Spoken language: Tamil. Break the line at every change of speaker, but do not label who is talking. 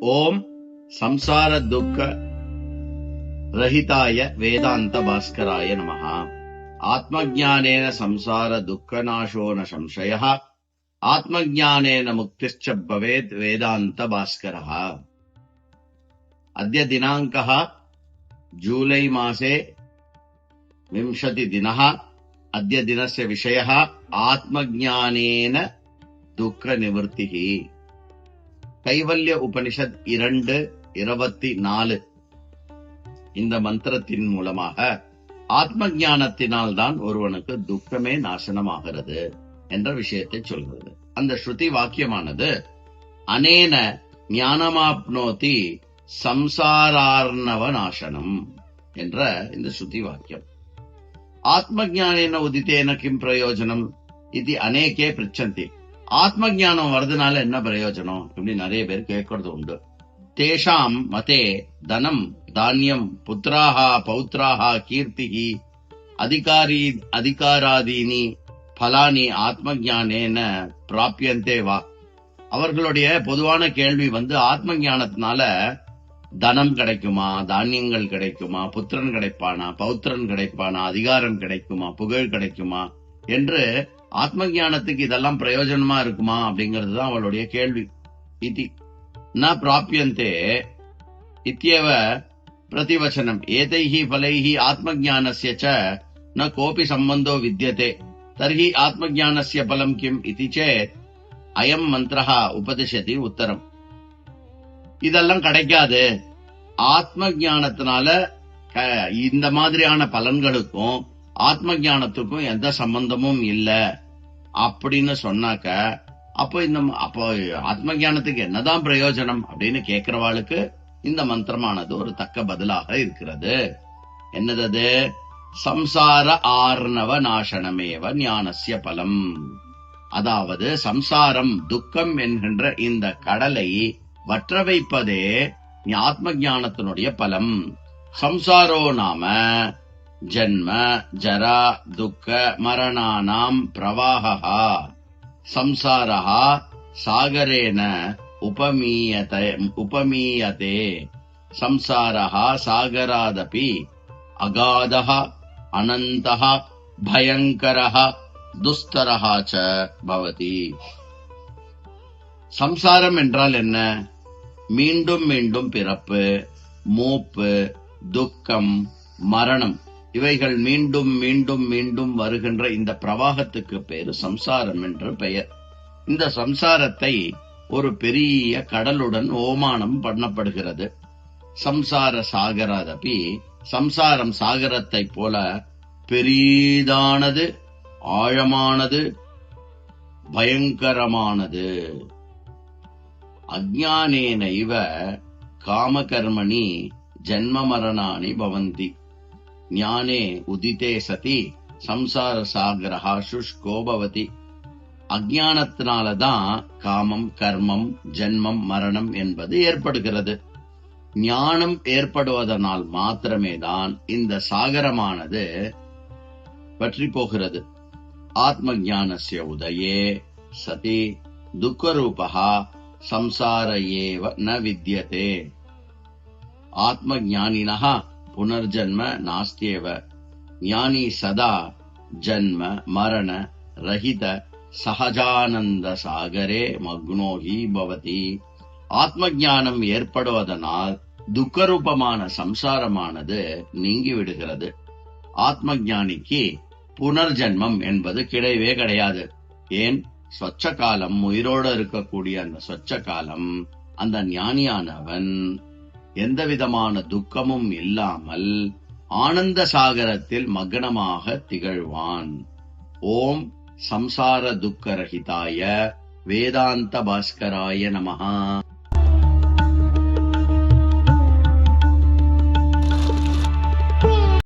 ஓம் சம்சார துக்க ரஹிதாய வேதாந்த பாஸ்கராய நமஹ. ஆத்மஜானேன சம்சார துக்க நாசோ ந சம்சயः, ஆத்மஜானேன முக்திश्च பவேத் வேதாந்த பாஸ்கரः. அத்ய தினாங்கः ஜூலை மாसे 20 दिनः. अद्य दिनस्य विषयः आत्मज्ञानेन दुःख निवृत्तिः. கைவல்ய உபனிஷத் 2:24 இந்த மந்திரத்தின் மூலமாக ஆத்ம ஞானத்தினால் தான் ஒருவனுக்கு துக்கமே நாசனமாகிறது என்ற விஷயத்தை சொல்கிறது. அந்த ஸ்ருதி வாக்கியமானது அனேன ஞானமாப்னோதி சம்சாரார்ணவ நாசனம் என்ற இந்த ஸ்ருதி வாக்கியம். ஆத்ம ஞானேன உதித்தேன கிம் பிரயோஜனம் இது அநேகே பிரிச்சந்தி. ஆத்ம ஞானம் வருதுனால என்ன பிரயோஜனம் இப்படி நிறைய பேர் கேட்கறது உண்டு. தேஷாம் மதே தனம் தானியம் புத்திராஹா பௌத்ராஹா கீர்த்திஹி அதிகாராதீனி பலானி ஆத்ம ஞானேன பிராப்யந்தே வா. அவர்களுடைய பொதுவான கேள்வி ஆத்ம ஞானத்தினால தனம் கிடைக்குமா, தானியங்கள் கிடைக்குமா, புத்திரன் கிடைப்பானா, பௌத்திரன் கிடைப்பானா, அதிகாரம் கிடைக்குமா, புகழ் கிடைக்குமா என்று ஆத்ம ஞானத்துக்கு இதெல்லாம் பிரயோஜனமா இருக்குமா அப்படிங்கிறது தான் அவளுடைய கேள்வி. இதி ந பிராப்யந்தே இத்யேவ பிரதிவச்சனம். ஏதைஹி பலைஹி ஆத்ம ஞானஸ்ய ச ந கோபி சம்பந்தோ வித்யதே தர்ஹி ஆத்ம ஞானஸ்ய பலம் கிம் இதி சேத் அயம் மந்திரஹ உபதிஷதி உத்தரம். இதெல்லாம் கிடைக்காது, ஆத்ம ஞானத்தினால இந்த மாதிரியான பலன்களுக்கும் ஆத்ம ஞானத்துக்கும் எந்த சம்பந்தமும் இல்ல அப்படின்னு சொன்னாக்க அப்போ ஆத்ம ஞானத்துக்கு என்னதான் பிரயோஜனம் அப்படின்னு கேட்கிறவாளுக்கு இந்த மந்திரமானது ஒரு தக்க பதிலாக இருக்கிறது. என்னது? சம்சார ஆர்ணவ நாசனமேவ ஞானஸ்ய பலம். அதாவது சம்சாரம் துக்கம் என்கின்ற இந்த கடலை வற்ற வைப்பதே ஆத்ம ஞானத்தினுடைய பலம். சம்சாரோ நாம ஜன்ம ஜரா துக்க மரணானாம் பிரவாஹா சம்சாரஹா சாகரேன உபமீயதே. சம்சாரஹா சாகராதபி அகாதஹ அனந்தஹ பயங்கரஹ துஸ்தரஹ ச பவதி. சம்சாரம் என்றால் என்ன? மீண்டும் மீண்டும் பிறப்பு, மூப்பு, துக்கம், மரணம் இவைகள் மீண்டும் மீண்டும் மீண்டும் வருகின்ற இந்த பிரவாகத்துக்கு பேரு சம்சாரம் என்று பெயர். இந்த சம்சாரத்தை ஒரு பெரிய கடலுடன் ஓமானம் பண்ணப்படுகிறது. சம்சார சாகராதபி, சம்சாரம் சாகரத்தை போல பெரிதானது, ஆழமானது, பயங்கரமானது. அஜ்ஞானேன இவ காமகர்மணி ஜன்ம மரணானி பவந்தி. ஞானே உதிதே சதி சம்சார சாகரஹா சுஷ்கோ பவதி. அஜ்ஞானத்தினாலதான் காமம், கர்மம், ஜன்மம், மரணம் என்பது ஏற்படுகிறது. ஞானம் ஏற்படுவதனால் மாத்திரமே தான் இந்த சாகரமானது பற்றி போகிறது. ஆத்ம ஞானஸ்ய உதயே சதி துக்கரூபஹா சம்சார ஏவ ந வித்யதே. ஆத்ம ஞானினஹ புனர்ஜன்ம நாஸ்தியேவ. ஞானி சதா ஜன்ம மரண ரஹித சஹஜானந்த சாகரே மக்னோஹி பவதி. ஆத்ம ஞானம் ஏற்படுவதனால் துக்கரூபமான சம்சாரமானது நீங்கிவிடுகிறது. ஆத்ம ஞானிக்கு புனர்ஜன்மம் என்பது கிடையவே கிடையாது. ஏன்? சொச்ச காலம், உயிரோடு இருக்கக்கூடிய அந்த சொச்ச காலம், அந்த ஞானியானவன் எந்த விதமான துக்கமும் இல்லாமல் ஆனந்த சாகரத்தில் மக்னமாக திகழ்வான். ஓம் சம்சார துக்க ரஹிதாய வேதாந்த பாஸ்கராய நமஹ.